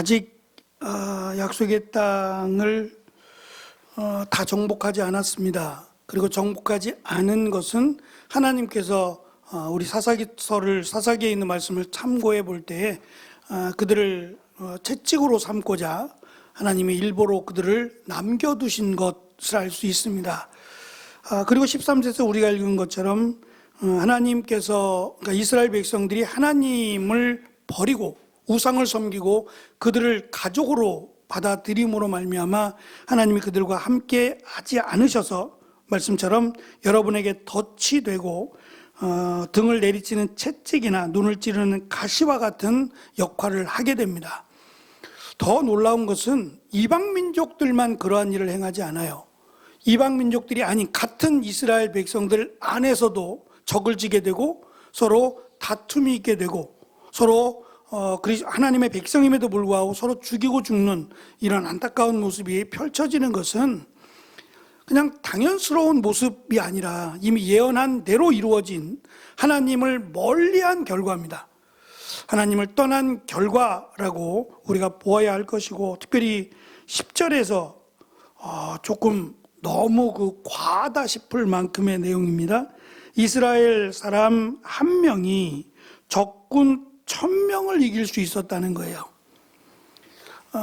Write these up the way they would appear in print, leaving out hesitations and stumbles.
아직 약속의 땅을 다 정복하지 않았습니다. 그리고 정복하지 않은 것은 하나님께서 우리 사사기에 있는 말씀을 참고해 볼 때에 그들을 채찍으로 삼고자 하나님이 일부러 그들을 남겨두신 것을 알 수 있습니다. 그리고 13절에서 우리가 읽은 것처럼 하나님께서, 그러니까 이스라엘 백성들이 하나님을 버리고 우상을 섬기고 그들을 가족으로 받아들임으로 말미암아 하나님이 그들과 함께 하지 않으셔서 말씀처럼 여러분에게 덫이 되고 등을 내리치는 채찍이나 눈을 찌르는 가시와 같은 역할을 하게 됩니다. 더 놀라운 것은 이방 민족들만 그러한 일을 행하지 않아요. 이방 민족들이 아닌 같은 이스라엘 백성들 안에서도 적을 지게 되고 서로 다툼이 있게 되고 서로 하나님의 백성임에도 불구하고 서로 죽이고 죽는 이런 안타까운 모습이 펼쳐지는 것은 그냥 당연스러운 모습이 아니라 이미 예언한 대로 이루어진 하나님을 멀리한 결과입니다. 하나님을 떠난 결과라고 우리가 보아야 할 것이고, 특별히 10절에서 조금 너무 과하다 싶을 만큼의 내용입니다. 이스라엘 사람 한 명이 적군 1000명을 이길 수 있었다는 거예요.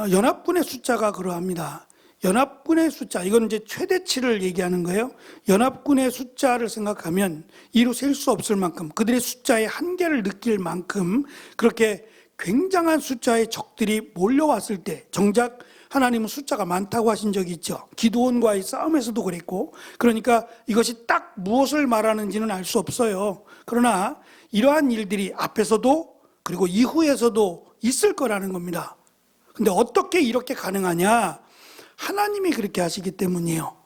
연합군의 숫자가 그러합니다. 연합군의 숫자, 이건 이제 최대치를 얘기하는 거예요. 연합군의 숫자를 생각하면 이루 셀 수 없을 만큼, 그들의 숫자의 한계를 느낄 만큼 그렇게 굉장한 숫자의 적들이 몰려왔을 때, 정작 하나님은 숫자가 많다고 하신 적이 있죠. 기드온과의 싸움에서도 그랬고, 그러니까 이것이 딱 무엇을 말하는지는 알 수 없어요. 그러나 이러한 일들이 앞에서도 그리고 이후에서도 있을 거라는 겁니다. 근데 어떻게 이렇게 가능하냐? 하나님이 그렇게 하시기 때문이에요.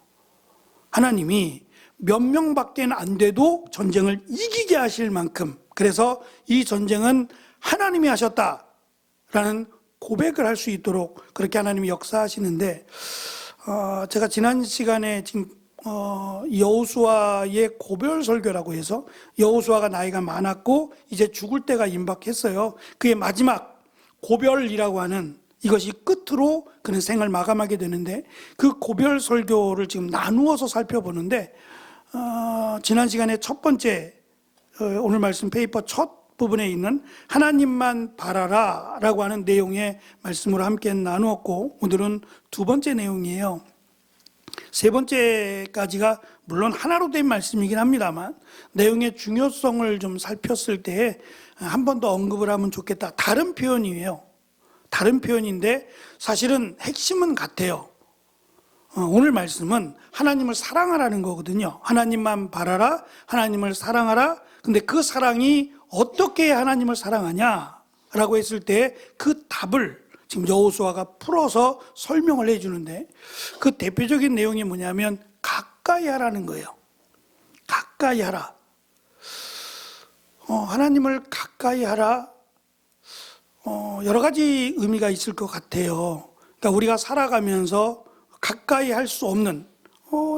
하나님이 몇 명밖에 안 돼도 전쟁을 이기게 하실 만큼, 그래서 이 전쟁은 하나님이 하셨다라는 고백을 할 수 있도록 그렇게 하나님이 역사하시는데, 제가 지난 시간에 지금 여호수아의 고별 설교라고 해서 여호수아가 나이가 많았고 이제 죽을 때가 임박했어요. 그의 마지막 고별이라고 하는 이것이 끝으로 그는 생을 마감하게 되는데, 그 고별 설교를 지금 나누어서 살펴보는데, 지난 시간에 첫 번째 오늘 말씀 페이퍼 첫 부분에 있는 하나님만 바라라 라고 하는 내용의 말씀으로 함께 나누었고, 오늘은 두 번째 내용이에요. 세 번째까지가 물론 하나로 된 말씀이긴 합니다만 내용의 중요성을 좀 살폈을 때 한 번 더 언급을 하면 좋겠다. 다른 표현이에요. 다른 표현인데 사실은 핵심은 같아요. 오늘 말씀은 하나님을 사랑하라는 거거든요. 하나님만 바라라, 하나님을 사랑하라. 근데 그 사랑이 어떻게 하나님을 사랑하냐라고 했을 때 그 답을 지금 여호수아가 풀어서 설명을 해주는데, 그 대표적인 내용이 뭐냐면 가까이 하라는 거예요. 가까이 하라. 하나님을 가까이 하라. 여러 가지 의미가 있을 것 같아요. 그러니까 우리가 살아가면서 가까이 할 수 없는,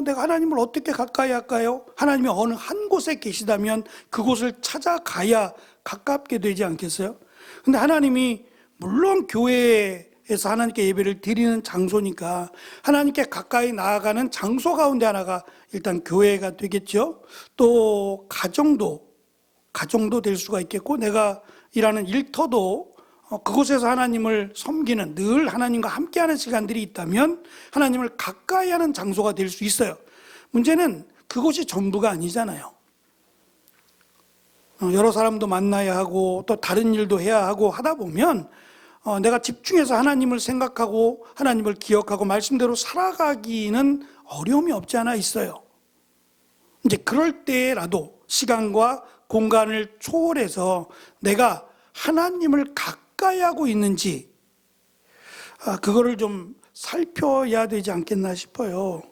내가 하나님을 어떻게 가까이 할까요? 하나님이 어느 한 곳에 계시다면 그곳을 찾아가야 가깝게 되지 않겠어요? 근데 하나님이 물론 교회에서 하나님께 예배를 드리는 장소니까 하나님께 가까이 나아가는 장소 가운데 하나가 일단 교회가 되겠죠. 또 가정도 될 수가 있겠고, 내가 일하는 일터도 그곳에서 하나님을 섬기는, 늘 하나님과 함께하는 시간들이 있다면 하나님을 가까이 하는 장소가 될 수 있어요. 문제는 그곳이 전부가 아니잖아요. 여러 사람도 만나야 하고 또 다른 일도 해야 하고 하다 보면 내가 집중해서 하나님을 생각하고 하나님을 기억하고 말씀대로 살아가기는 어려움이 없지 않아 있어요. 이제 그럴 때라도 시간과 공간을 초월해서 내가 하나님을 가까이 하고 있는지 그거를 좀 살펴야 되지 않겠나 싶어요.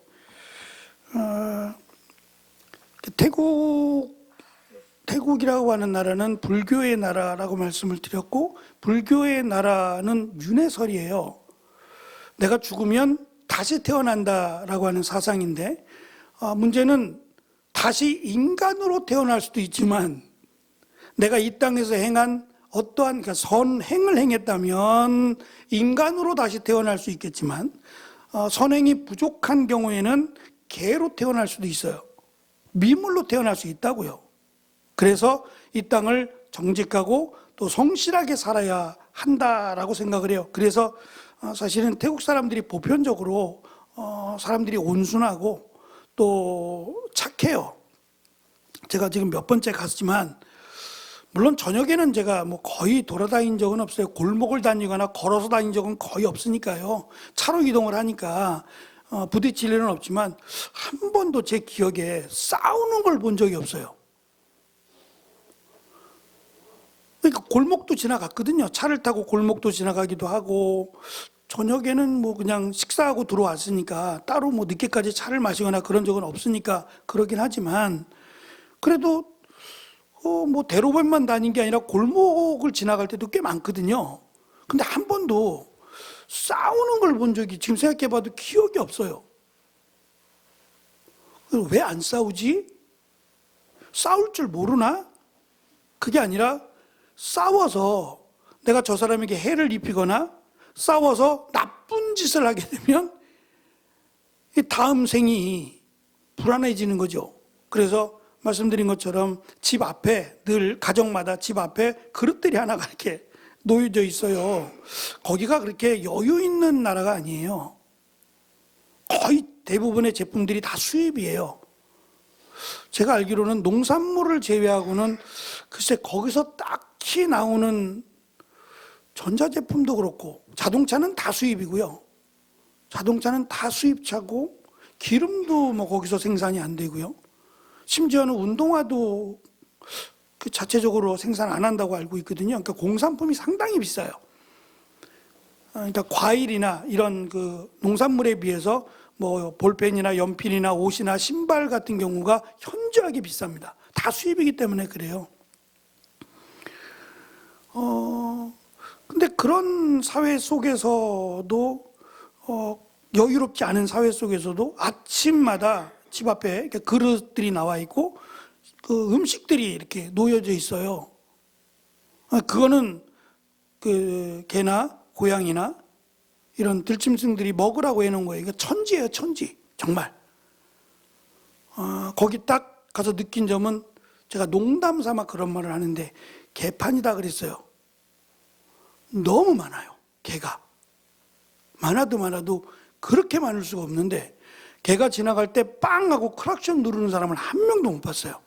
태국이라고 하는 나라는 불교의 나라라고 말씀을 드렸고, 불교의 나라는 윤회설이에요. 내가 죽으면 다시 태어난다라고 하는 사상인데, 문제는 다시 인간으로 태어날 수도 있지만 내가 이 땅에서 행한 어떠한 선행을 행했다면 인간으로 다시 태어날 수 있겠지만 선행이 부족한 경우에는 개로 태어날 수도 있어요. 미물로 태어날 수 있다고요. 그래서 이 땅을 정직하고 또 성실하게 살아야 한다라고 생각을 해요. 그래서 사실은 태국 사람들이 보편적으로 사람들이 온순하고 또 착해요. 제가 지금 몇 번째 갔지만 물론 저녁에는 제가 뭐 거의 돌아다닌 적은 없어요. 골목을 다니거나 걸어서 다닌 적은 거의 없으니까요. 차로 이동을 하니까 부딪힐 일은 없지만 한 번도 제 기억에 싸우는 걸 본 적이 없어요. 그러니까 골목도 지나갔거든요. 차를 타고 골목도 지나가기도 하고 저녁에는 뭐 그냥 식사하고 들어왔으니까 따로 뭐 늦게까지 차를 마시거나 그런 적은 없으니까 그러긴 하지만 그래도 뭐 대로변만 다닌 게 아니라 골목을 지나갈 때도 꽤 많거든요. 근데 한 번도 싸우는 걸 본 적이 지금 생각해봐도 기억이 없어요. 왜 안 싸우지? 싸울 줄 모르나? 그게 아니라 싸워서 내가 저 사람에게 해를 입히거나 싸워서 나쁜 짓을 하게 되면 다음 생이 불안해지는 거죠. 그래서 말씀드린 것처럼 집 앞에 늘 가정마다 집 앞에 그릇들이 하나가 이렇게 놓여져 있어요. 거기가 그렇게 여유 있는 나라가 아니에요. 거의 대부분의 제품들이 다 수입이에요. 제가 알기로는 농산물을 제외하고는 글쎄 거기서 딱히 나오는 전자제품도 그렇고 자동차는 다 수입이고요. 자동차는 다 수입차고 기름도 뭐 거기서 생산이 안 되고요. 심지어는 운동화도 그 자체적으로 생산 안 한다고 알고 있거든요. 그러니까 공산품이 상당히 비싸요. 그러니까 과일이나 이런 그 농산물에 비해서 뭐 볼펜이나 연필이나 옷이나 신발 같은 경우가 현저하게 비쌉니다. 다 수입이기 때문에 그래요. 근데 그런 사회 속에서도 여유롭지 않은 사회 속에서도 아침마다 집 앞에 이렇게 그릇들이 나와 있고 그 음식들이 이렇게 놓여져 있어요. 그거는 그 개나 고양이나 이런 들짐승들이 먹으라고 해놓은 거예요. 이거 천지예요, 천지. 정말. 거기 딱 가서 느낀 점은 제가 농담 삼아 그런 말을 하는데 개판이다 그랬어요. 너무 많아요, 개가. 많아도 그렇게 많을 수가 없는데 개가 지나갈 때 빵 하고 크락션 누르는 사람을 한 명도 못 봤어요.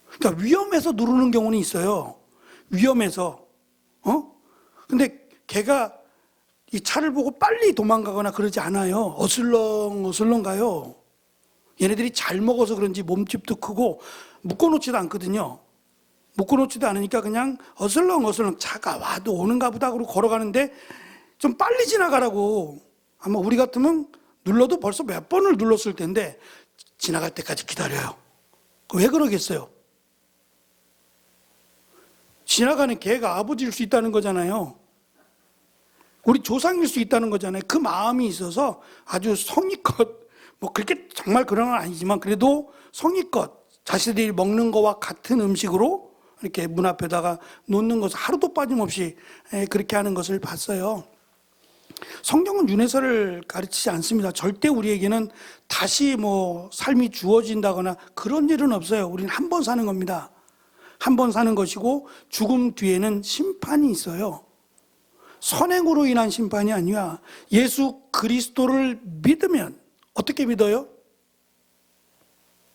그러니까 위험해서 누르는 경우는 있어요. 위험해서. 근데 개가 이 차를 보고 빨리 도망가거나 그러지 않아요. 어슬렁 가요. 얘네들이 잘 먹어서 그런지 몸집도 크고 묶어놓지도 않거든요. 묶어놓지도 않으니까 그냥 어슬렁 차가 와도 오는가 보다 그러고 걸어가는데 좀 빨리 지나가라고. 아마 우리 같으면 눌러도 벌써 몇 번을 눌렀을 텐데 지나갈 때까지 기다려요. 왜 그러겠어요? 지나가는 개가 아버지일 수 있다는 거잖아요. 우리 조상일 수 있다는 거잖아요. 그 마음이 있어서 아주 성의껏, 뭐 그렇게 정말 그런 건 아니지만 그래도 성의껏 자신들이 먹는 거와 같은 음식으로 이렇게 문 앞에다가 놓는 것을 하루도 빠짐없이 그렇게 하는 것을 봤어요. 성경은 윤회사를 가르치지 않습니다. 절대 우리에게는 다시 뭐 삶이 주어진다거나 그런 일은 없어요. 우리는 한 번 사는 겁니다. 한 번 사는 것이고 죽음 뒤에는 심판이 있어요. 선행으로 인한 심판이 아니라 예수 그리스도를 믿으면 어떻게 믿어요?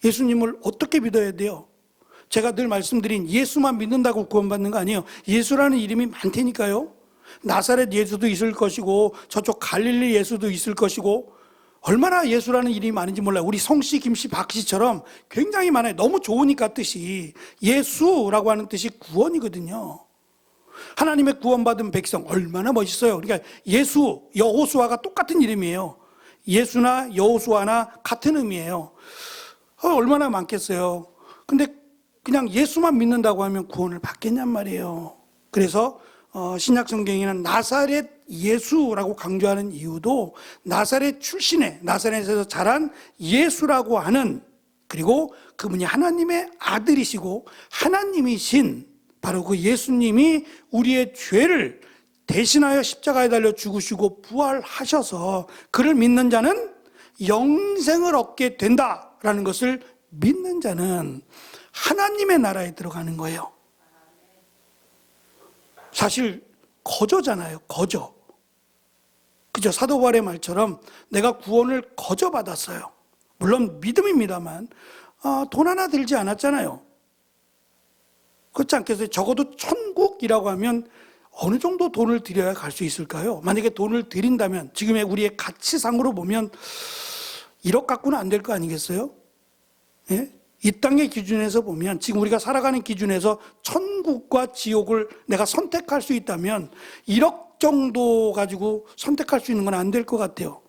예수님을 어떻게 믿어야 돼요? 제가 늘 말씀드린 예수만 믿는다고 구원받는 거 아니에요. 예수라는 이름이 많다니까요. 나사렛 예수도 있을 것이고 저쪽 갈릴리 예수도 있을 것이고 얼마나 예수라는 이름이 많은지 몰라요. 우리 성씨, 김씨, 박씨처럼 굉장히 많아요. 너무 좋으니까 뜻이. 예수라고 하는 뜻이 구원이거든요. 하나님의 구원받은 백성 얼마나 멋있어요. 그러니까 예수, 여호수아가 똑같은 이름이에요. 예수나 여호수아나 같은 의미예요. 얼마나 많겠어요. 근데 그냥 예수만 믿는다고 하면 구원을 받겠냔 말이에요. 그래서 신약 성경에는 나사렛 예수라고 강조하는 이유도 나사렛 출신의 나사렛에서 자란 예수라고 하는, 그리고 그분이 하나님의 아들이시고 하나님이신 바로 그 예수님이 우리의 죄를 대신하여 십자가에 달려 죽으시고 부활하셔서 그를 믿는 자는 영생을 얻게 된다라는 것을 믿는 자는 하나님의 나라에 들어가는 거예요. 사실 거저잖아요. 거저. 그죠? 사도 바울의 말처럼 내가 구원을 거저받았어요. 물론 믿음입니다만 돈 하나 들지 않았잖아요. 그렇지 않겠어요? 적어도 천국이라고 하면 어느 정도 돈을 들여야 갈 수 있을까요? 만약에 돈을 들인다면 지금의 우리의 가치상으로 보면 1억 갖고는 안 될 거 아니겠어요? 예? 이 땅의 기준에서 보면 지금 우리가 살아가는 기준에서 천국과 지옥을 내가 선택할 수 있다면 1억 정도 가지고 선택할 수 있는 건 안 될 것 같아요.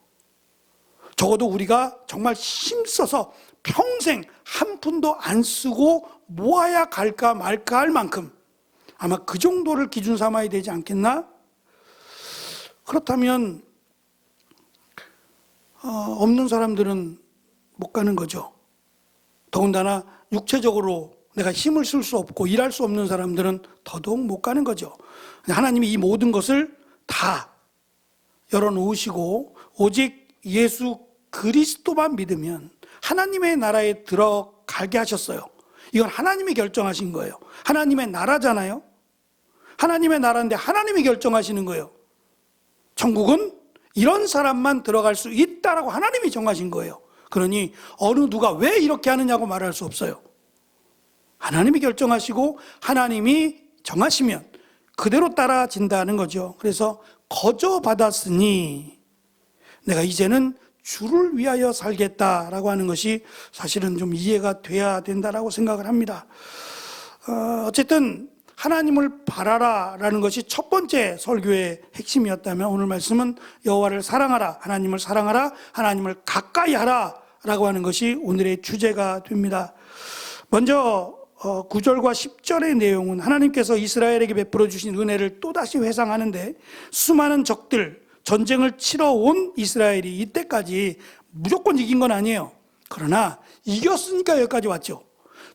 적어도 우리가 정말 힘써서 평생 한 푼도 안 쓰고 모아야 갈까 말까 할 만큼 아마 그 정도를 기준 삼아야 되지 않겠나? 그렇다면 없는 사람들은 못 가는 거죠. 더군다나 육체적으로 내가 힘을 쓸 수 없고 일할 수 없는 사람들은 더더욱 못 가는 거죠. 하나님이 이 모든 것을 다 열어놓으시고 오직 예수 그리스도만 믿으면 하나님의 나라에 들어가게 하셨어요. 이건 하나님이 결정하신 거예요. 하나님의 나라잖아요. 하나님의 나라인데 하나님이 결정하시는 거예요. 천국은 이런 사람만 들어갈 수 있다라고 하나님이 정하신 거예요. 그러니 어느 누가 왜 이렇게 하느냐고 말할 수 없어요. 하나님이 결정하시고 하나님이 정하시면 그대로 따라진다는 거죠. 그래서 거저 받았으니 내가 이제는 주를 위하여 살겠다라고 하는 것이 사실은 좀 이해가 돼야 된다라고 생각을 합니다. 어쨌든 하나님을 바라라라는 것이 첫 번째 설교의 핵심이었다면 오늘 말씀은 여호와를 사랑하라, 하나님을 사랑하라, 하나님을 가까이 하라라고 하는 것이 오늘의 주제가 됩니다. 먼저 9절과 10절의 내용은 하나님께서 이스라엘에게 베풀어 주신 은혜를 또다시 회상하는데 수많은 적들, 전쟁을 치러 온 이스라엘이 이때까지 무조건 이긴 건 아니에요. 그러나 이겼으니까 여기까지 왔죠.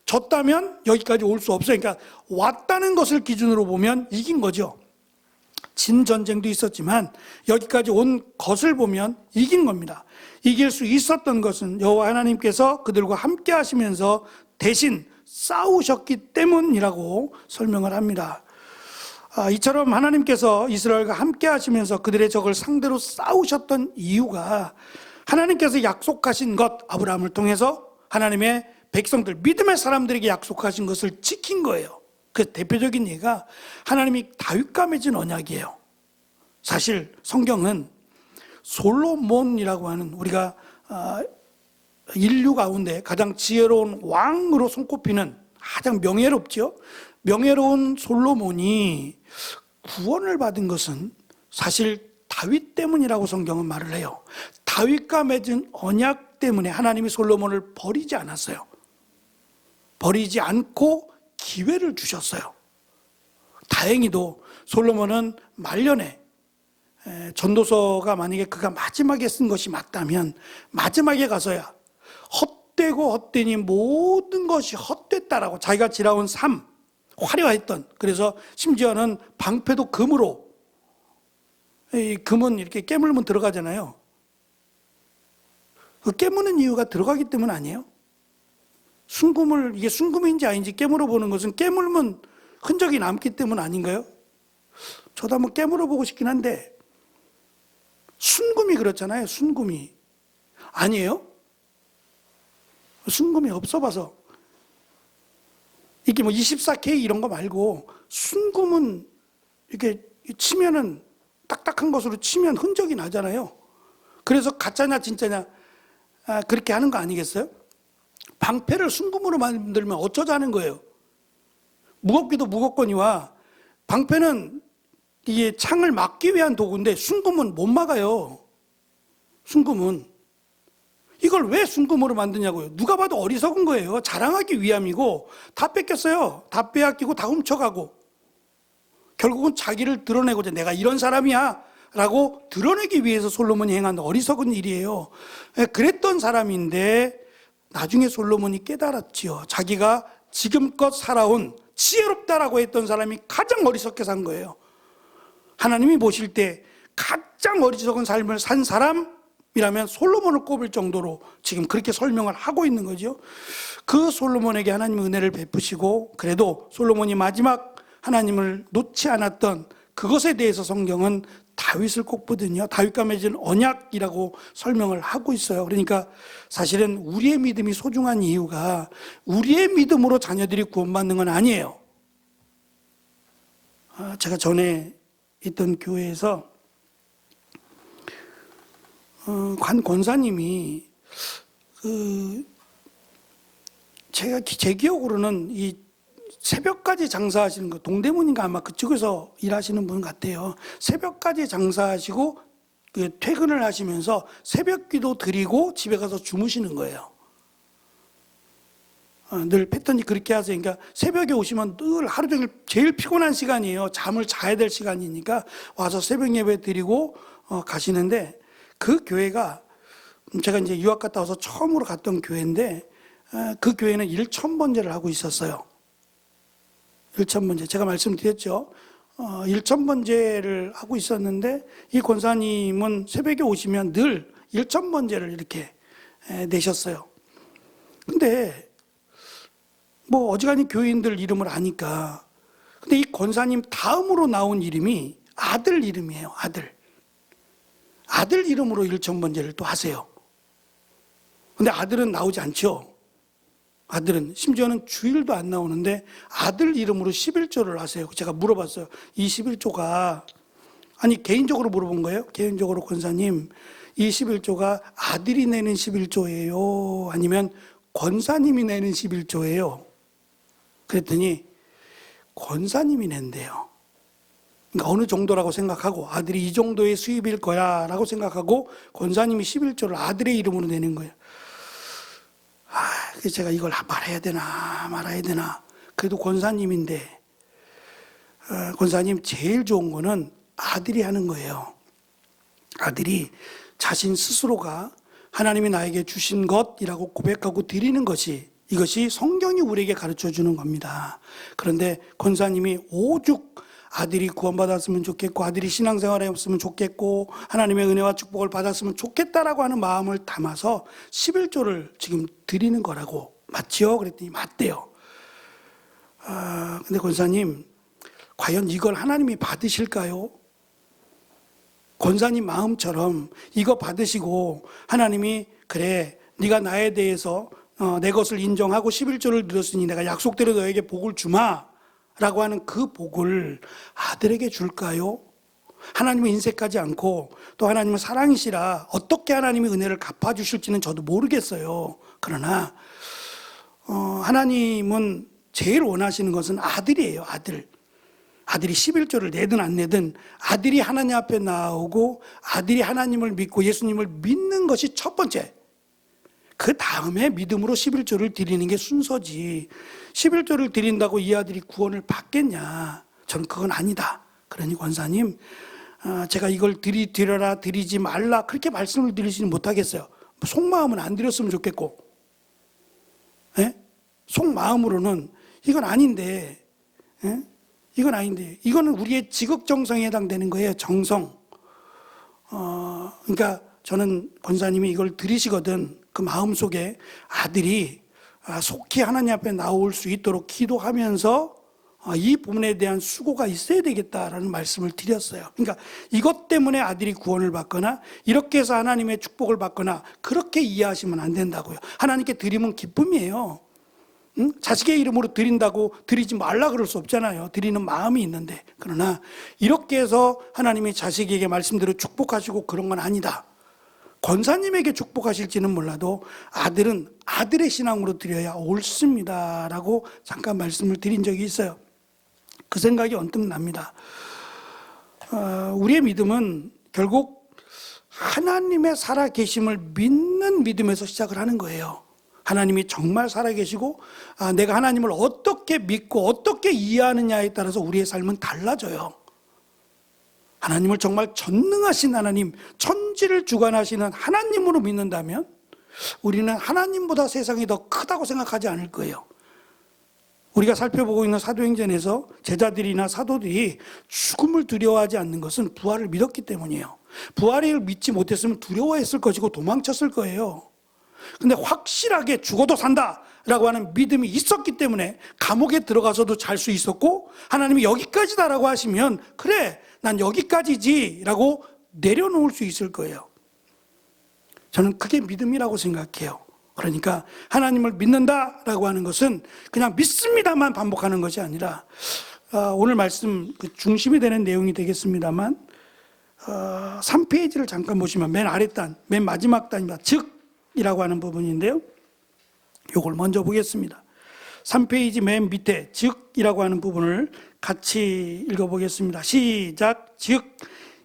졌다면 여기까지 올 수 없어요. 그러니까 왔다는 것을 기준으로 보면 이긴 거죠. 진 전쟁도 있었지만 여기까지 온 것을 보면 이긴 겁니다. 이길 수 있었던 것은 여호와 하나님께서 그들과 함께 하시면서 대신 싸우셨기 때문이라고 설명을 합니다. 이처럼 하나님께서 이스라엘과 함께 하시면서 그들의 적을 상대로 싸우셨던 이유가 하나님께서 약속하신 것, 아브라함을 통해서 하나님의 백성들, 믿음의 사람들에게 약속하신 것을 지킨 거예요. 그 대표적인 예가 하나님이 다윗과 맺은 언약이에요. 사실 성경은 솔로몬이라고 하는 우리가 인류 가운데 가장 지혜로운 왕으로 손꼽히는 가장 명예롭죠. 명예로운 솔로몬이 구원을 받은 것은 사실 다윗 때문이라고 성경은 말을 해요. 다윗과 맺은 언약 때문에 하나님이 솔로몬을 버리지 않았어요. 버리지 않고 기회를 주셨어요. 다행히도 솔로몬은 말년에 전도서가 만약에 그가 마지막에 쓴 것이 맞다면 마지막에 가서야 헛되고 헛되니 모든 것이 헛됐다라고 자기가 지나온 삶, 화려했던, 그래서 심지어는 방패도 금으로, 이 금은 이렇게 깨물면 들어가잖아요. 그 깨무는 이유가 들어가기 때문 아니에요? 순금을, 이게 순금인지 아닌지 깨물어 보는 것은 깨물면 흔적이 남기 때문 아닌가요? 저도 한번 깨물어 보고 싶긴 한데 순금이 그렇잖아요. 순금이 아니에요? 순금이 없어봐서. 이게 뭐 24K 이런 거 말고 순금은 이렇게 치면은 딱딱한 것으로 치면 흔적이 나잖아요. 그래서 가짜냐 진짜냐 그렇게 하는 거 아니겠어요? 방패를 순금으로 만들면 어쩌자는 거예요. 무겁기도 무겁거니와 방패는 이게 창을 막기 위한 도구인데 순금은 못 막아요. 순금은. 이걸 왜 순금으로 만드냐고요. 누가 봐도 어리석은 거예요. 자랑하기 위함이고 다 뺏겼어요. 다 빼앗기고 다 훔쳐가고 결국은 자기를 드러내고자 내가 이런 사람이야 라고 드러내기 위해서 솔로몬이 행한 어리석은 일이에요. 그랬던 사람인데 나중에 솔로몬이 깨달았지요. 자기가 지금껏 살아온 지혜롭다라고 했던 사람이 가장 어리석게 산 거예요. 하나님이 보실 때 가장 어리석은 삶을 산 사람이라면 솔로몬을 꼽을 정도로 지금 그렇게 설명을 하고 있는 거죠. 그 솔로몬에게 하나님의 은혜를 베푸시고, 그래도 솔로몬이 마지막 하나님을 놓지 않았던 그것에 대해서 성경은 다윗을 꼽거든요. 다윗과 맺은 언약이라고 설명을 하고 있어요. 그러니까 사실은 우리의 믿음이 소중한 이유가 우리의 믿음으로 자녀들이 구원받는 건 아니에요. 제가 전에 있던 교회에서 관 권사님이 제 기억으로는 이 새벽까지 장사하시는 거, 동대문인가 아마 그쪽에서 일하시는 분 같아요. 새벽까지 장사하시고 퇴근을 하시면서 새벽 기도 드리고 집에 가서 주무시는 거예요. 늘 패턴이 그렇게 하세요. 그러니까 새벽에 오시면 늘 하루 종일 제일 피곤한 시간이에요. 잠을 자야 될 시간이니까 와서 새벽 예배 드리고 가시는데, 그 교회가 제가 이제 유학 갔다 와서 처음으로 갔던 교회인데, 그 교회는 1,000번제를 하고 있었어요. 1,000번제. 제가 말씀드렸죠. 1,000번제를 하고 있었는데, 이 권사님은 새벽에 오시면 늘 1,000번제를 이렇게 내셨어요. 근데 뭐 어지간히 교인들 이름을 아니까. 근데 이 권사님 다음으로 나온 이름이 아들 이름이에요. 아들 이름으로 1,000번제를 또 하세요. 근데 아들은 나오지 않죠. 아들은 심지어는 주일도 안 나오는데 아들 이름으로 11조를 하세요. 제가 물어봤어요. 이 11조가, 아니 개인적으로 물어본 거예요. 개인적으로 권사님, 이 11조가 아들이 내는 11조예요? 아니면 권사님이 내는 11조예요? 그랬더니 권사님이 낸대요. 그러니까 어느 정도라고 생각하고, 아들이 이 정도의 수입일 거야 라고 생각하고 권사님이 11조를 아들의 이름으로 내는 거예요. 그래서 제가 이걸 말해야 되나 말아야 되나. 그래도 권사님인데, 권사님 제일 좋은 거는 아들이 하는 거예요. 아들이 자신 스스로가 하나님이 나에게 주신 것이라고 고백하고 드리는 것이, 이것이 성경이 우리에게 가르쳐 주는 겁니다. 그런데 권사님이 오죽 아들이 구원받았으면 좋겠고, 아들이 신앙생활에 없으면 좋겠고, 하나님의 은혜와 축복을 받았으면 좋겠다라고 하는 마음을 담아서 11조를 지금 드리는 거라고. 맞지요? 그랬더니 맞대요. 근데 권사님, 과연 이걸 하나님이 받으실까요? 권사님 마음처럼 이거 받으시고 하나님이, 그래 네가 나에 대해서 내 것을 인정하고 11조를 드렸으니 내가 약속대로 너에게 복을 주마 라고 하는 그 복을 아들에게 줄까요? 하나님은 인색하지 않고 또 하나님은 사랑이시라 어떻게 하나님의 은혜를 갚아주실지는 저도 모르겠어요. 그러나 하나님은 제일 원하시는 것은 아들이에요. 아들이 11조를 내든 안 내든 아들이 하나님 앞에 나오고 아들이 하나님을 믿고 예수님을 믿는 것이 첫 번째. 그 다음에 믿음으로 11조를 드리는 게 순서지. 11조를 드린다고 이 아들이 구원을 받겠냐? 저는 그건 아니다. 그러니 권사님, 제가 이걸 드려라 드리지 말라 그렇게 말씀을 드리지는 못하겠어요. 속마음은 안 드렸으면 좋겠고, 예? 속마음으로는 이건 아닌데, 예? 이건 아닌데, 이거는 우리의 지극정성에 해당되는 거예요. 정성. 그러니까 저는 권사님이 이걸 드리시거든 그 마음속에 아들이 속히 하나님 앞에 나올 수 있도록 기도하면서 이 부분에 대한 수고가 있어야 되겠다라는 말씀을 드렸어요. 그러니까 이것 때문에 아들이 구원을 받거나 이렇게 해서 하나님의 축복을 받거나 그렇게 이해하시면 안 된다고요. 하나님께 드리면 기쁨이에요. 응? 자식의 이름으로 드린다고 드리지 말라 그럴 수 없잖아요. 드리는 마음이 있는데. 그러나 이렇게 해서 하나님이 자식에게 말씀대로 축복하시고 그런 건 아니다. 권사님에게 축복하실지는 몰라도 아들은 아들의 신앙으로 드려야 옳습니다 라고 잠깐 말씀을 드린 적이 있어요. 그 생각이 언뜻 납니다. 우리의 믿음은 결국 하나님의 살아계심을 믿는 믿음에서 시작을 하는 거예요. 하나님이 정말 살아계시고 내가 하나님을 어떻게 믿고 어떻게 이해하느냐에 따라서 우리의 삶은 달라져요. 하나님을 정말 전능하신 하나님, 천지를 주관하시는 하나님으로 믿는다면 우리는 하나님보다 세상이 더 크다고 생각하지 않을 거예요. 우리가 살펴보고 있는 사도행전에서 제자들이나 사도들이 죽음을 두려워하지 않는 것은 부활을 믿었기 때문이에요. 부활을 믿지 못했으면 두려워했을 것이고 도망쳤을 거예요. 근데 확실하게 죽어도 산다라고 하는 믿음이 있었기 때문에 감옥에 들어가서도 잘 수 있었고, 하나님이 여기까지다라고 하시면 그래 난 여기까지지 라고 내려놓을 수 있을 거예요. 저는 그게 믿음이라고 생각해요. 그러니까 하나님을 믿는다라고 하는 것은 그냥 믿습니다만 반복하는 것이 아니라, 오늘 말씀 중심이 되는 내용이 되겠습니다만 3페이지를 잠깐 보시면 맨 아랫단, 맨 마지막 단입니다. 즉이라고 하는 부분인데요, 이걸 먼저 보겠습니다. 3페이지 맨 밑에 즉이라고 하는 부분을 같이 읽어보겠습니다. 시작. 즉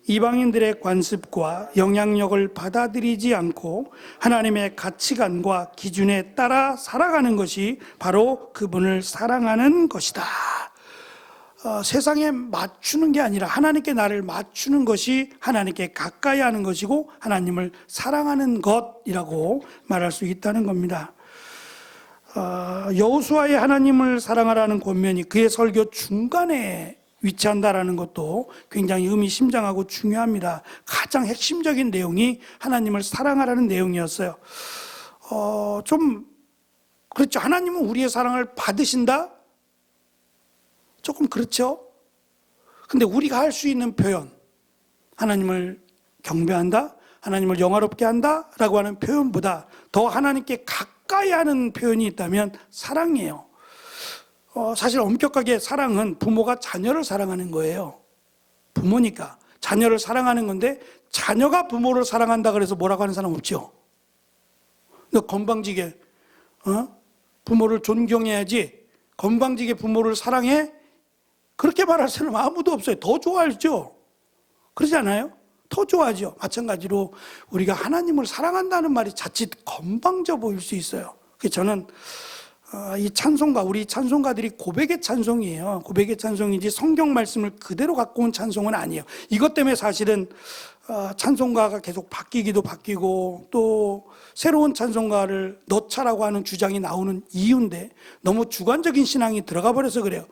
이방인들의 관습과 영향력을 받아들이지 않고 하나님의 가치관과 기준에 따라 살아가는 것이 바로 그분을 사랑하는 것이다. 세상에 맞추는 게 아니라 하나님께 나를 맞추는 것이 하나님께 가까이 하는 것이고 하나님을 사랑하는 것이라고 말할 수 있다는 겁니다. 여호수아의 하나님을 사랑하라는 권면이 그의 설교 중간에 위치한다라는 것도 굉장히 의미심장하고 중요합니다. 가장 핵심적인 내용이 하나님을 사랑하라는 내용이었어요. 좀 그렇죠. 하나님은 우리의 사랑을 받으신다? 조금 그렇죠. 근데 우리가 할 수 있는 표현, 하나님을 경배한다, 하나님을 영화롭게 한다 라고 하는 표현보다 더 하나님께 가까이 하는 표현이 있다면 사랑이에요. 사실 엄격하게 사랑은 부모가 자녀를 사랑하는 거예요. 부모니까 자녀를 사랑하는 건데, 자녀가 부모를 사랑한다 그래서 뭐라고 하는 사람 없죠. 너 건방지게 부모를 존경해야지, 건방지게 부모를 사랑해, 그렇게 말할 사람 아무도 없어요. 더 좋아하죠. 그러지 않아요? 더 좋아하죠. 마찬가지로 우리가 하나님을 사랑한다는 말이 자칫 건방져 보일 수 있어요. 그래서 저는 이 찬송가, 우리 찬송가들이 고백의 찬송이에요. 고백의 찬송이지 성경 말씀을 그대로 갖고 온 찬송은 아니에요. 이것 때문에 사실은 찬송가가 계속 바뀌고 또 새로운 찬송가를 넣자라고 하는 주장이 나오는 이유인데, 너무 주관적인 신앙이 들어가 버려서 그래요.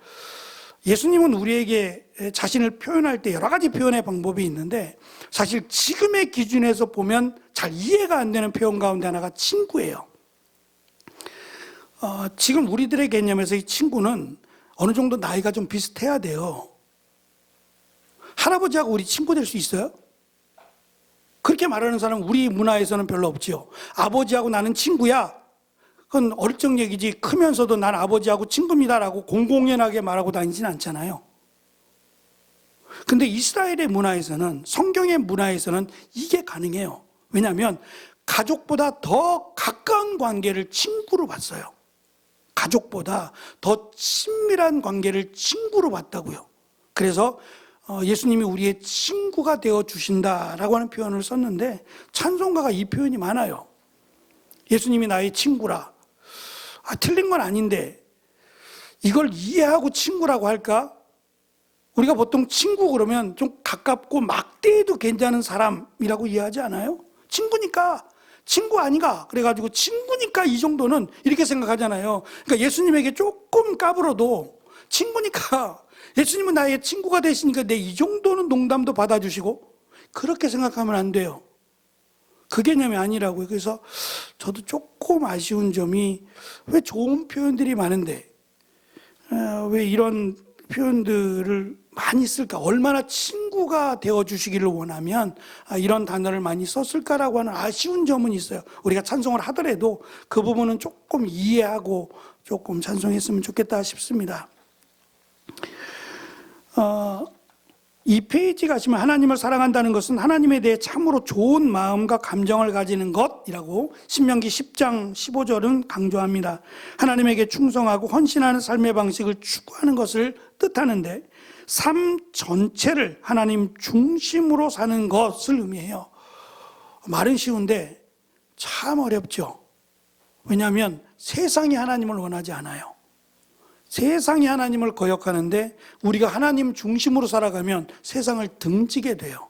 예수님은 우리에게 자신을 표현할 때 여러 가지 표현의 방법이 있는데, 사실 지금의 기준에서 보면 잘 이해가 안 되는 표현 가운데 하나가 친구예요. 지금 우리들의 개념에서 이 친구는 어느 정도 나이가 좀 비슷해야 돼요. 할아버지하고 우리 친구 될 수 있어요? 그렇게 말하는 사람은 우리 문화에서는 별로 없지요. 아버지하고 나는 친구야, 그건 어릴 적 얘기지, 크면서도 난 아버지하고 친구입니다라고 공공연하게 말하고 다니진 않잖아요. 근데 이스라엘의 문화에서는, 성경의 문화에서는 이게 가능해요. 왜냐하면 가족보다 더 가까운 관계를 친구로 봤어요. 가족보다 더 친밀한 관계를 친구로 봤다고요. 그래서 예수님이 우리의 친구가 되어 주신다라고 하는 표현을 썼는데, 찬송가가 이 표현이 많아요. 예수님이 나의 친구라. 틀린 건 아닌데 이걸 이해하고 친구라고 할까? 우리가 보통 친구 그러면 좀 가깝고 막대해도 괜찮은 사람이라고 이해하지 않아요? 친구니까, 친구 아니가 그래가지고 친구니까 이 정도는 이렇게 생각하잖아요. 그러니까 예수님에게 조금 까불어도 친구니까, 예수님은 나의 친구가 되시니까 내 이 정도는 농담도 받아주시고, 그렇게 생각하면 안 돼요. 그 개념이 아니라고요. 그래서 저도 조금 아쉬운 점이, 왜 좋은 표현들이 많은데 왜 이런 표현들을 많이 쓸까? 얼마나 친구가 되어주시기를 원하면 이런 단어를 많이 썼을까라고 하는 아쉬운 점은 있어요. 우리가 찬송을 하더라도 그 부분은 조금 이해하고 조금 찬송했으면 좋겠다 싶습니다. 2페이지 가시면 하나님을 사랑한다는 것은 하나님에 대해 참으로 좋은 마음과 감정을 가지는 것이라고 신명기 10장 15절은 강조합니다. 하나님에게 충성하고 헌신하는 삶의 방식을 추구하는 것을 뜻하는데, 삶 전체를 하나님 중심으로 사는 것을 의미해요. 말은 쉬운데 참 어렵죠. 왜냐하면 세상이 하나님을 원하지 않아요. 세상이 하나님을 거역하는데 우리가 하나님 중심으로 살아가면 세상을 등지게 돼요.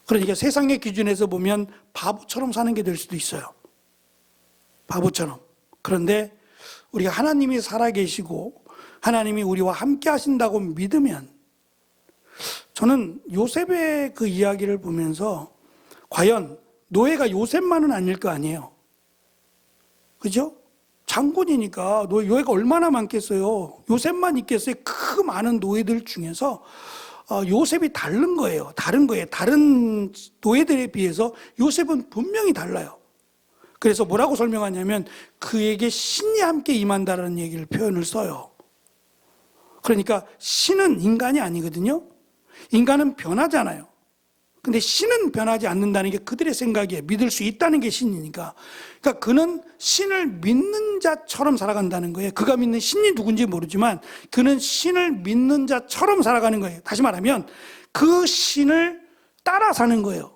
그러니까 세상의 기준에서 보면 바보처럼 사는 게 될 수도 있어요. 바보처럼. 그런데 우리가 하나님이 살아계시고 하나님이 우리와 함께 하신다고 믿으면, 저는 요셉의 그 이야기를 보면서 과연 노예가 요셉만은 아닐 거 아니에요. 그죠? 장군이니까 노예가 얼마나 많겠어요. 요셉만 있겠어요. 그 많은 노예들 중에서 요셉이 다른 거예요. 다른 노예들에 비해서 요셉은 분명히 달라요. 그래서 뭐라고 설명하냐면 그에게 신이 함께 임한다는 얘기를 표현을 써요. 그러니까 신은 인간이 아니거든요. 인간은 변하잖아요. 근데 신은 변하지 않는다는 게 그들의 생각이에요. 믿을 수 있다는 게 신이니까. 그러니까 그는 신을 믿는 자처럼 살아간다는 거예요. 그가 믿는 신이 누군지 모르지만 그는 신을 믿는 자처럼 살아가는 거예요. 다시 말하면 그 신을 따라 사는 거예요.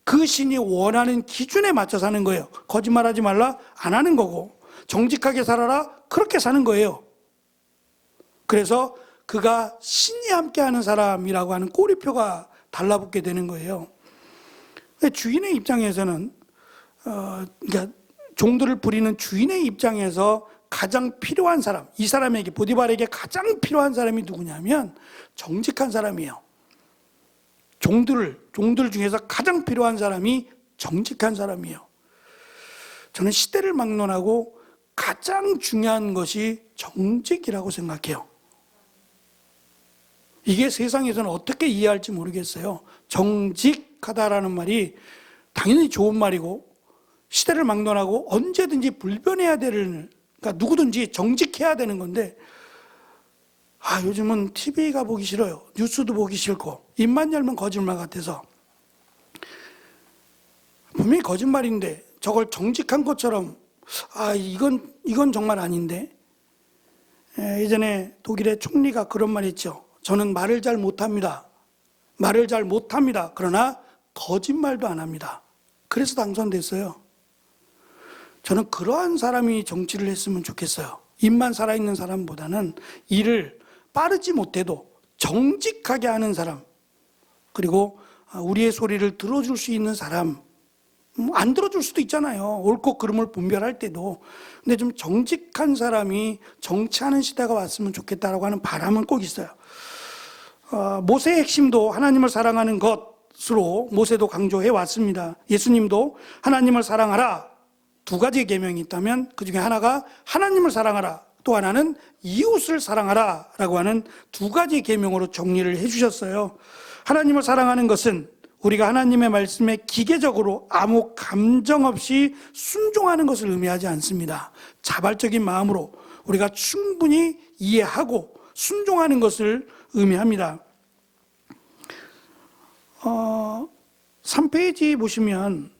그 신이 원하는 기준에 맞춰 사는 거예요. 거짓말하지 말라, 안 하는 거고, 정직하게 살아라, 그렇게 사는 거예요. 그래서 그가 신이 함께하는 사람이라고 하는 꼬리표가 달라붙게 되는 거예요. 주인의 입장에서는 그러니까 종들을 부리는 주인의 입장에서 가장 필요한 사람, 이 사람에게, 보디발에게 가장 필요한 사람이 누구냐면 정직한 사람이에요. 종들 중에서 가장 필요한 사람이 정직한 사람이에요. 저는 시대를 막론하고 가장 중요한 것이 정직이라고 생각해요. 이게 세상에서는 어떻게 이해할지 모르겠어요. 정직하다라는 말이 당연히 좋은 말이고 시대를 막론하고 언제든지 불변해야 되는, 그러니까 누구든지 정직해야 되는 건데, 요즘은 TV가 보기 싫어요. 뉴스도 보기 싫고 입만 열면 거짓말 같아서. 분명히 거짓말인데 저걸 정직한 것처럼 이건 정말 아닌데. 예전에 독일의 총리가 그런 말 했죠. 저는 말을 잘 못합니다. 그러나 거짓말도 안 합니다. 그래서 당선됐어요. 저는 그러한 사람이 정치를 했으면 좋겠어요. 입만 살아있는 사람보다는 일을 빠르지 못해도 정직하게 하는 사람, 그리고 우리의 소리를 들어줄 수 있는 사람, 안 들어줄 수도 있잖아요. 옳고 그름을 분별할 때도. 근데 좀 정직한 사람이 정치하는 시대가 왔으면 좋겠다라고 하는 바람은 꼭 있어요. 모세의 핵심도 하나님을 사랑하는 것으로 모세도 강조해 왔습니다. 예수님도 하나님을 사랑하라, 두 가지의 계명이 있다면 그 중에 하나가 하나님을 사랑하라, 또 하나는 이웃을 사랑하라 라고 하는 두 가지 계명으로 정리를 해주셨어요. 하나님을 사랑하는 것은 우리가 하나님의 말씀에 기계적으로 아무 감정 없이 순종하는 것을 의미하지 않습니다. 자발적인 마음으로 우리가 충분히 이해하고 순종하는 것을 의미합니다. 3페이지 보시면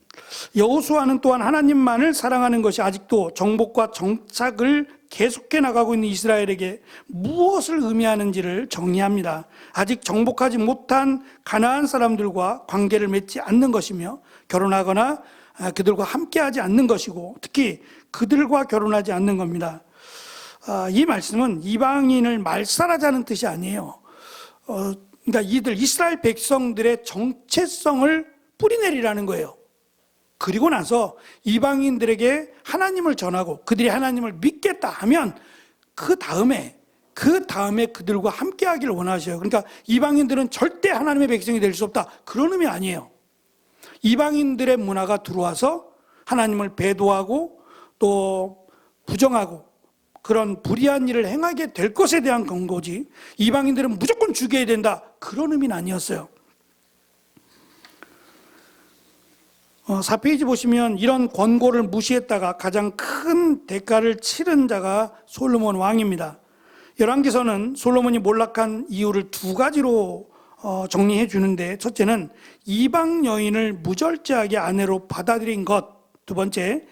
여호수아는 또한 하나님만을 사랑하는 것이 아직도 정복과 정착을 계속해 나가고 있는 이스라엘에게 무엇을 의미하는지를 정리합니다. 아직 정복하지 못한 가나안 사람들과 관계를 맺지 않는 것이며 결혼하거나 그들과 함께하지 않는 것이고 특히 그들과 결혼하지 않는 겁니다. 이 말씀은 이방인을 말살하자는 뜻이 아니에요. 그러니까 이스라엘 백성들의 정체성을 뿌리내리라는 거예요. 그리고 나서 이방인들에게 하나님을 전하고 그들이 하나님을 믿겠다 하면 그 다음에 그들과 함께 하기를 원하셔요. 그러니까 이방인들은 절대 하나님의 백성이 될 수 없다, 그런 의미 아니에요. 이방인들의 문화가 들어와서 하나님을 배도하고 또 부정하고 그런 불의한 일을 행하게 될 것에 대한 경고지, 이방인들은 무조건 죽여야 된다, 그런 의미는 아니었어요. 4페이지 보시면 이런 권고를 무시했다가 가장 큰 대가를 치른 자가 솔로몬 왕입니다. 열왕기서는 솔로몬이 몰락한 이유를 두 가지로 정리해 주는데, 첫째는 이방 여인을 무절제하게 아내로 받아들인 것, 두 번째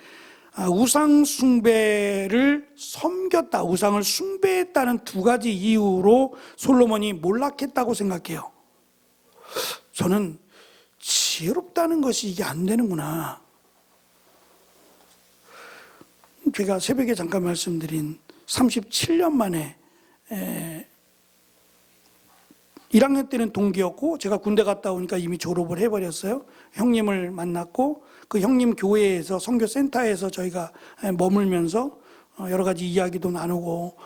우상 숭배를 섬겼다, 우상을 숭배했다는 두 가지 이유로 솔로몬이 몰락했다고 생각해요. 저는 지혜롭다는 것이 이게 안 되는구나. 제가 새벽에 잠깐 말씀드린 37년 만에 1학년 때는 동기였고 제가 군대 갔다 오니까 이미 졸업을 해버렸어요. 형님을 만났고 그 형님 교회에서 선교센터에서 저희가 머물면서 여러 가지 이야기도 나누고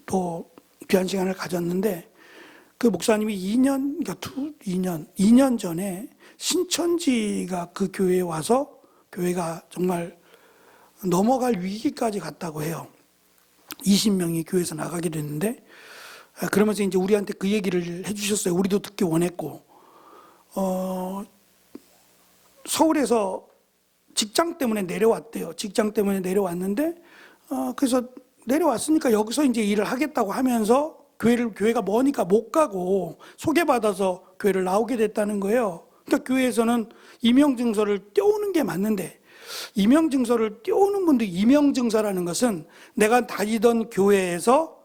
또 귀한 시간을 가졌는데 그 목사님이 2년 전에 신천지가 그 교회에 와서 교회가 정말 넘어갈 위기까지 갔다고 해요. 20명이 교회에서 나가게 됐는데 그러면서 이제 우리한테 그 얘기를 해주셨어요. 우리도 듣기 원했고 서울에서 직장 때문에 내려왔대요. 직장 때문에 내려왔는데 그래서 내려왔으니까 여기서 이제 일을 하겠다고 하면서 교회가 머니까 못 가고 소개받아서 교회를 나오게 됐다는 거예요. 그러니까 교회에서는 임명증서를 떼우는 게 맞는데 임명증서를 떼우는 분들 임명증서라는 것은 내가 다니던 교회에서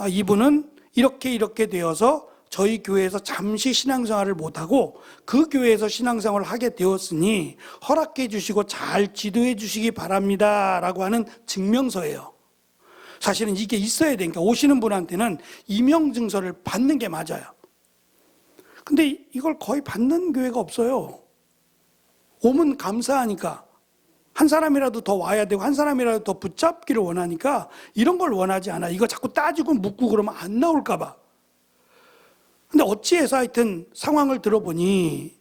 이분은 이렇게 되어서 저희 교회에서 잠시 신앙생활을 못하고 그 교회에서 신앙생활을 하게 되었으니 허락해 주시고 잘 지도해 주시기 바랍니다 라고 하는 증명서예요. 사실은 이게 있어야 되니까 오시는 분한테는 임명증서를 받는 게 맞아요. 근데 이걸 거의 받는 교회가 없어요. 오면 감사하니까 한 사람이라도 더 와야 되고 한 사람이라도 더 붙잡기를 원하니까 이런 걸 원하지 않아. 이거 자꾸 따지고 묻고 그러면 안 나올까 봐. 근데 어찌해서 하여튼 상황을 들어보니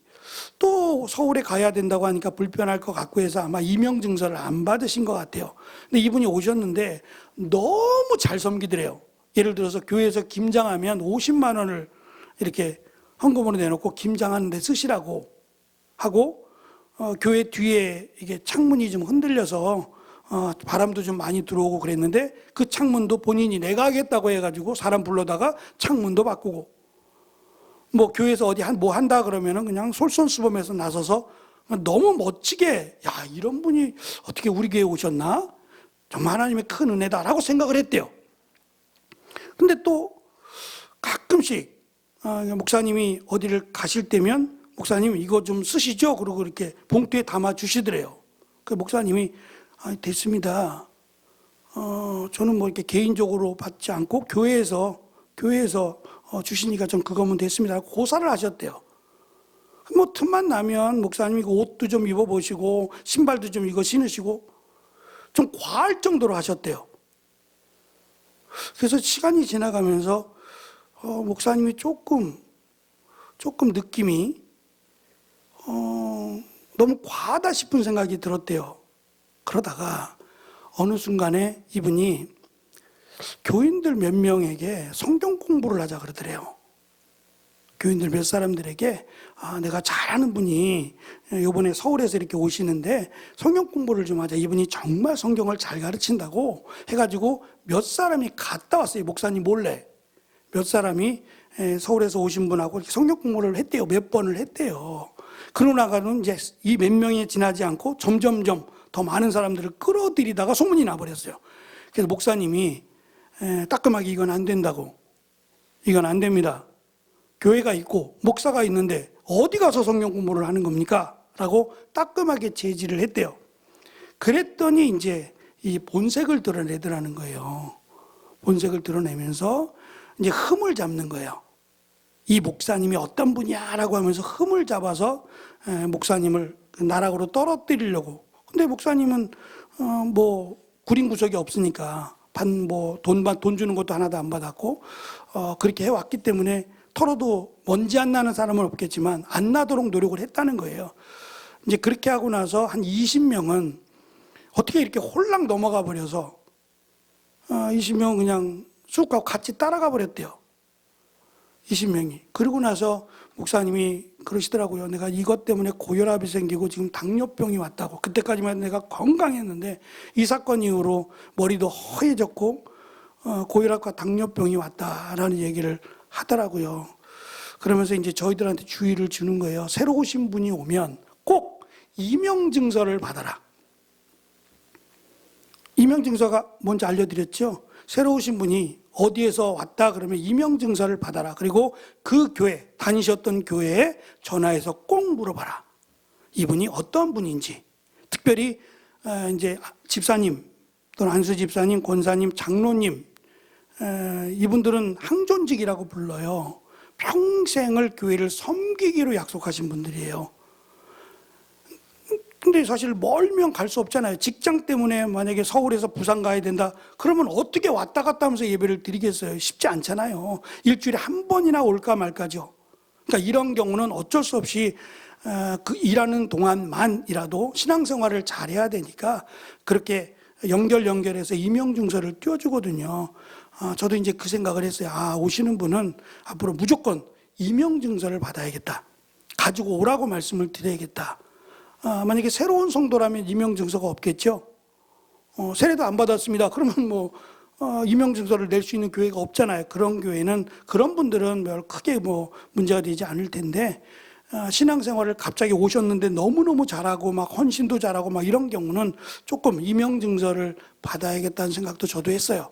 또 서울에 가야 된다고 하니까 불편할 것 같고 해서 아마 임명증서를 안 받으신 것 같아요. 근데 이분이 오셨는데 너무 잘 섬기더래요. 예를 들어서 교회에서 김장하면 50만 원을 이렇게 헌금으로 내놓고 김장하는 데 쓰시라고 하고 교회 뒤에 이게 창문이 좀 흔들려서 바람도 좀 많이 들어오고 그랬는데 그 창문도 본인이 내가 하겠다고 해가지고 사람 불러다가 창문도 바꾸고 뭐 교회에서 어디 뭐 한다 그러면은 그냥 솔선수범해서 나서서 너무 멋지게 야 이런 분이 어떻게 우리 교회에 오셨나? 정말 하나님의 큰 은혜다라고 생각을 했대요. 근데 또 가끔씩 목사님이 어디를 가실 때면 목사님 이거 좀 쓰시죠? 그러고 이렇게 봉투에 담아 주시더래요. 그 목사님이 됐습니다. 저는 뭐 이렇게 개인적으로 받지 않고 교회에서 주시니까 좀 그거면 됐습니다. 고사를 하셨대요. 뭐 틈만 나면 목사님이 옷도 좀 입어보시고 신발도 좀 이거 신으시고 좀 과할 정도로 하셨대요. 그래서 시간이 지나가면서 목사님이 조금 느낌이 너무 과하다 싶은 생각이 들었대요. 그러다가 어느 순간에 이분이 교인들 몇 명에게 성경 공부를 하자 그러더래요. 교인들 몇 사람들에게 내가 잘하는 분이 이번에 서울에서 이렇게 오시는데 성경 공부를 좀 하자. 이분이 정말 성경을 잘 가르친다고 해가지고 몇 사람이 갔다 왔어요. 목사님 몰래. 몇 사람이 서울에서 오신 분하고 성경 공부를 했대요. 몇 번을 했대요. 그러고 나가는 이제 이 몇 명이 지나지 않고 점점점 더 많은 사람들을 끌어들이다가 소문이 나버렸어요. 그래서 목사님이 따끔하게 이건 안 된다고. 이건 안 됩니다. 교회가 있고 목사가 있는데 어디 가서 성경 공부를 하는 겁니까? 라고 따끔하게 제지를 했대요. 그랬더니 이제 이 본색을 드러내더라는 거예요. 본색을 드러내면서 이제 흠을 잡는 거예요. 이 목사님이 어떤 분이야라고 하면서 흠을 잡아서 목사님을 나락으로 떨어뜨리려고. 근데 목사님은 뭐 구린 구석이 없으니까 돈 주는 것도 하나도 안 받았고 그렇게 해왔기 때문에 털어도 먼지 안 나는 사람은 없겠지만 안 나도록 노력을 했다는 거예요. 이제 그렇게 하고 나서 한 20명은 어떻게 이렇게 홀랑 넘어가 버려서 20명은 그냥 쑥 하고 같이 따라가 버렸대요. 20명이. 그러고 나서 목사님이 그러시더라고요. 내가 이것 때문에 고혈압이 생기고 지금 당뇨병이 왔다고. 그때까지만 내가 건강했는데 이 사건 이후로 머리도 허해졌고 고혈압과 당뇨병이 왔다라는 얘기를 하더라고요. 그러면서 이제 저희들한테 주의를 주는 거예요. 새로 오신 분이 오면 꼭 임명증서를 받아라. 임명증서가 뭔지 알려드렸죠? 새로 오신 분이 어디에서 왔다 그러면 임명증서를 받아라. 그리고 그 교회, 다니셨던 교회에 전화해서 꼭 물어봐라. 이분이 어떤 분인지. 특별히 이제 집사님 또는 안수 집사님, 권사님, 장로님 이분들은 항존직이라고 불러요. 평생을 교회를 섬기기로 약속하신 분들이에요. 근데 사람들이 사실 멀면 갈 수 없잖아요. 직장 때문에 만약에 서울에서 부산 가야 된다. 그러면 어떻게 왔다 갔다 하면서 예배를 드리겠어요? 쉽지 않잖아요. 일주일에 한 번이나 올까 말까죠. 그러니까 이런 경우는 어쩔 수 없이 그 일하는 동안만이라도 신앙생활을 잘해야 되니까 그렇게 연결해서 임명증서를 띄워주거든요. 저도 이제 그 생각을 했어요. 오시는 분은 앞으로 무조건 임명증서를 받아야겠다. 가지고 오라고 말씀을 드려야겠다. 만약에 새로운 성도라면 임명증서가 없겠죠. 세례도 안 받았습니다. 그러면 뭐 임명증서를 낼 수 있는 교회가 없잖아요. 그런 교회는, 그런 분들은 별 크게 뭐 문제가 되지 않을 텐데, 신앙생활을 갑자기 오셨는데 너무너무 잘하고 막 헌신도 잘하고 막 이런 경우는 조금 임명증서를 받아야겠다는 생각도 저도 했어요.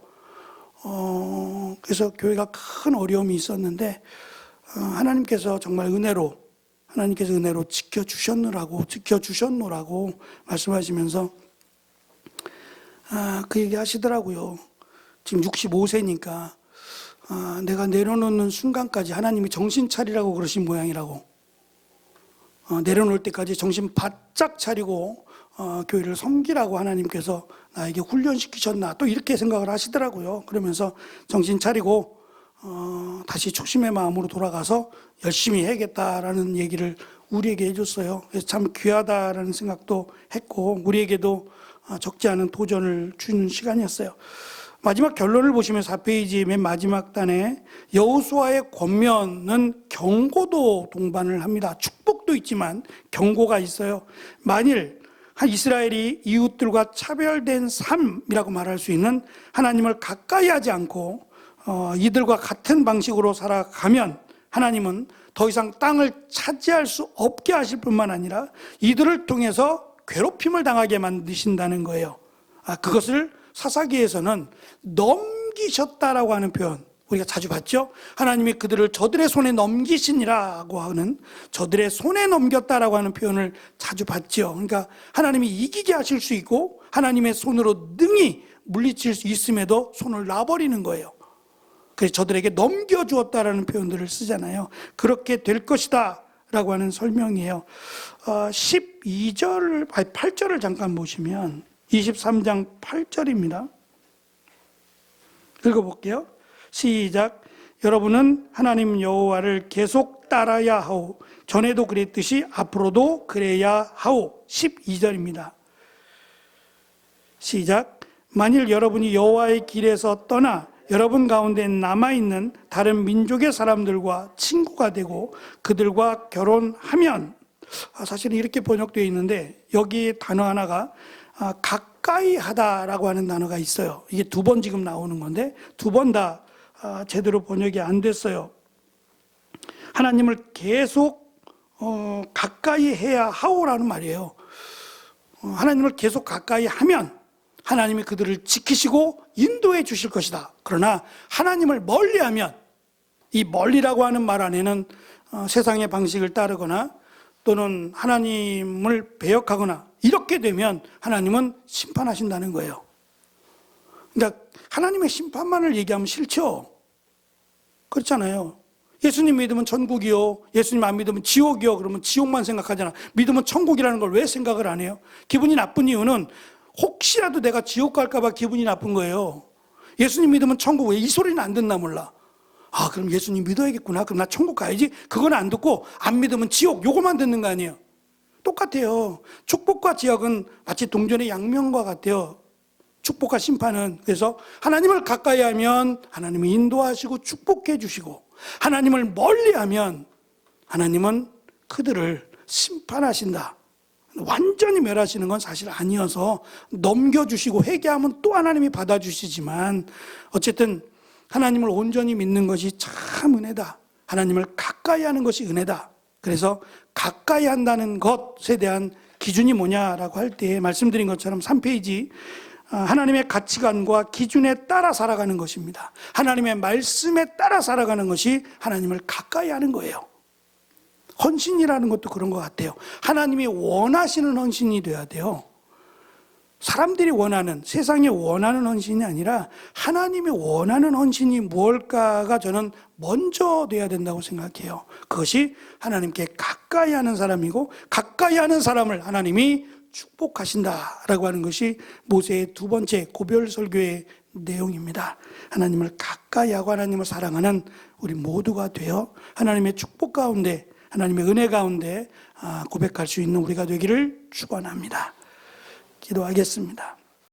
그래서 교회가 큰 어려움이 있었는데 하나님께서 정말 은혜로 지켜주셨노라고 말씀하시면서 그 얘기 하시더라고요. 지금 65세니까 내가 내려놓는 순간까지 하나님이 정신 차리라고 그러신 모양이라고. 내려놓을 때까지 정신 바짝 차리고 교회를 섬기라고 하나님께서 나에게 훈련시키셨나, 또 이렇게 생각을 하시더라고요. 그러면서 정신 차리고 다시 초심의 마음으로 돌아가서 열심히 해야겠다라는 얘기를 우리에게 해줬어요. 그래서 참 귀하다라는 생각도 했고, 우리에게도 적지 않은 도전을 주는 시간이었어요. 마지막 결론을 보시면 4페이지 맨 마지막 단에 여호수아의 권면은 경고도 동반을 합니다. 축복도 있지만 경고가 있어요. 만일 이스라엘이 이웃들과 차별된 삶이라고 말할 수 있는 하나님을 가까이 하지 않고 이들과 같은 방식으로 살아가면 하나님은 더 이상 땅을 차지할 수 없게 하실 뿐만 아니라 이들을 통해서 괴롭힘을 당하게 만드신다는 거예요. 그것을 사사기에서는 넘기셨다라고 하는 표현 우리가 자주 봤죠. 하나님이 그들을 저들의 손에 넘기시니라고 하는, 저들의 손에 넘겼다라고 하는 표현을 자주 봤죠. 그러니까 하나님이 이기게 하실 수 있고 하나님의 손으로 능히 물리칠 수 있음에도 손을 놔버리는 거예요. 그래서 저들에게 넘겨주었다라는 표현들을 쓰잖아요. 그렇게 될 것이다 라고 하는 설명이에요. 8절을 잠깐 보시면 23장 8절입니다. 읽어볼게요. 시작. 여러분은 하나님 여호와를 계속 따라야 하오. 전에도 그랬듯이 앞으로도 그래야 하오. 12절입니다. 시작. 만일 여러분이 여호와의 길에서 떠나 여러분 가운데 남아있는 다른 민족의 사람들과 친구가 되고 그들과 결혼하면, 사실은 이렇게 번역되어 있는데 여기 단어 하나가 가까이 하다라고 하는 단어가 있어요. 이게 두 번 지금 나오는 건데 두 번 다 제대로 번역이 안 됐어요. 하나님을 계속 가까이 해야 하오라는 말이에요. 하나님을 계속 가까이 하면 하나님이 그들을 지키시고 인도해 주실 것이다. 그러나 하나님을 멀리하면, 이 멀리라고 하는 말 안에는 세상의 방식을 따르거나 또는 하나님을 배역하거나 이렇게 되면 하나님은 심판하신다는 거예요. 그러니까 하나님의 심판만을 얘기하면 싫죠. 그렇잖아요. 예수님 믿으면 천국이요, 예수님 안 믿으면 지옥이요, 그러면 지옥만 생각하잖아. 믿으면 천국이라는 걸 왜 생각을 안 해요? 기분이 나쁜 이유는 혹시라도 내가 지옥 갈까 봐 기분이 나쁜 거예요. 예수님 믿으면 천국, 왜 이 소리는 안 듣나 몰라. 그럼 예수님 믿어야겠구나. 그럼 나 천국 가야지. 그건 안 듣고 안 믿으면 지옥, 요거만 듣는 거 아니에요. 똑같아요. 축복과 지옥은 마치 동전의 양면과 같아요. 축복과 심판은. 그래서 하나님을 가까이 하면 하나님이 인도하시고 축복해 주시고, 하나님을 멀리 하면 하나님은 그들을 심판하신다. 완전히 멸하시는 건 사실 아니어서 넘겨주시고 회개하면 또 하나님이 받아주시지만, 어쨌든 하나님을 온전히 믿는 것이 참 은혜다. 하나님을 가까이 하는 것이 은혜다. 그래서 가까이 한다는 것에 대한 기준이 뭐냐라고 할 때 말씀드린 것처럼 3페이지 하나님의 가치관과 기준에 따라 살아가는 것입니다. 하나님의 말씀에 따라 살아가는 것이 하나님을 가까이 하는 거예요. 헌신이라는 것도 그런 것 같아요. 하나님이 원하시는 헌신이 돼야 돼요. 사람들이 원하는, 세상이 원하는 헌신이 아니라 하나님이 원하는 헌신이 무엇일까가 저는 먼저 돼야 된다고 생각해요. 그것이 하나님께 가까이 하는 사람이고, 가까이 하는 사람을 하나님이 축복하신다라고 하는 것이 모세의 두 번째 고별 설교의 내용입니다. 하나님을 가까이 하고 하나님을 사랑하는 우리 모두가 되어 하나님의 축복 가운데, 하나님의 은혜 가운데 고백할 수 있는 우리가 되기를 축원합니다. 기도하겠습니다.